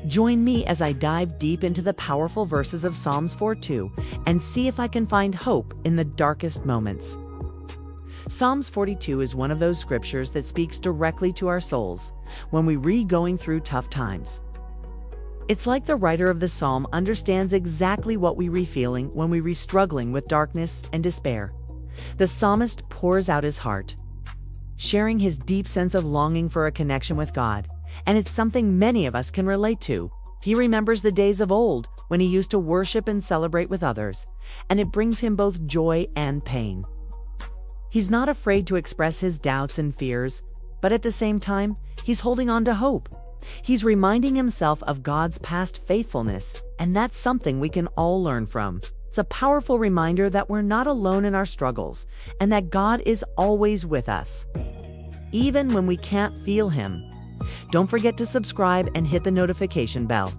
Join me as I dive deep into the powerful verses of Psalms 42 and see if I can find hope in the darkest moments. Psalms 42 is one of those scriptures that speaks directly to our souls when we read going through tough times. It's like the writer of the psalm understands exactly what we are feeling when we are struggling with darkness and despair. The psalmist pours out his heart, sharing his deep sense of longing for a connection with God, and it's something many of us can relate to. He remembers the days of old when he used to worship and celebrate with others, and it brings him both joy and pain. He's not afraid to express his doubts and fears, but at the same time, he's holding on to hope. He's reminding himself of God's past faithfulness, and that's something we can all learn from. It's a powerful reminder that we're not alone in our struggles, and that God is always with us, even when we can't feel Him. Don't forget to subscribe and hit the notification bell.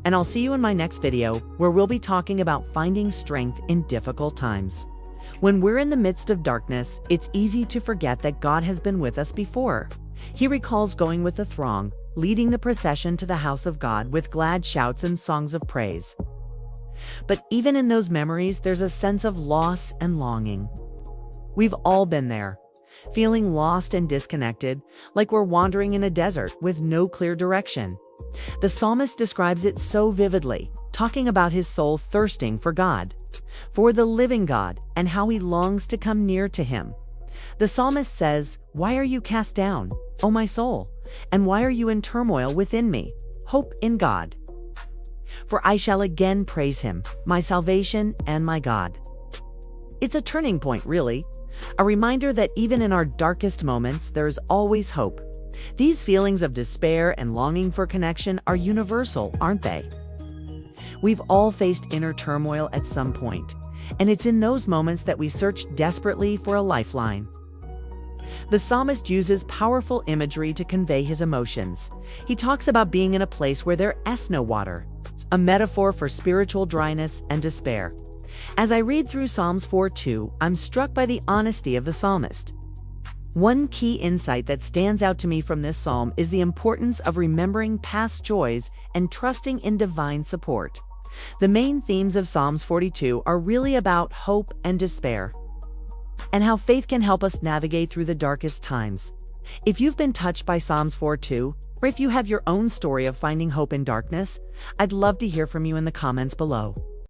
And I'll see you in my next video, where we'll be talking about finding strength in difficult times. When we're in the midst of darkness, it's easy to forget that God has been with us before. He recalls going with the throng, leading the procession to the house of God with glad shouts and songs of praise. But even in those memories, there's a sense of loss and longing. We've all been there, feeling lost and disconnected, like we're wandering in a desert with no clear direction. The psalmist describes it so vividly, talking about his soul thirsting for God, for the living God, and how he longs to come near to Him. The psalmist says, "Why are you cast down, O my soul? And why are you in turmoil within me? Hope in God. For I shall again praise Him, my salvation and my God." It's a turning point, really. A reminder that even in our darkest moments, there's always hope. These feelings of despair and longing for connection are universal, aren't they? We've all faced inner turmoil at some point, and it's in those moments that we search desperately for a lifeline. The psalmist uses powerful imagery to convey his emotions. He talks about being in a place where there is no water, a metaphor for spiritual dryness and despair. As I read through Psalms 42, I'm struck by the honesty of the psalmist. One key insight that stands out to me from this psalm is the importance of remembering past joys and trusting in divine support. The main themes of Psalms 42 are really about hope and despair, and how faith can help us navigate through the darkest times. If you've been touched by Psalms 42, or if you have your own story of finding hope in darkness, I'd love to hear from you in the comments below.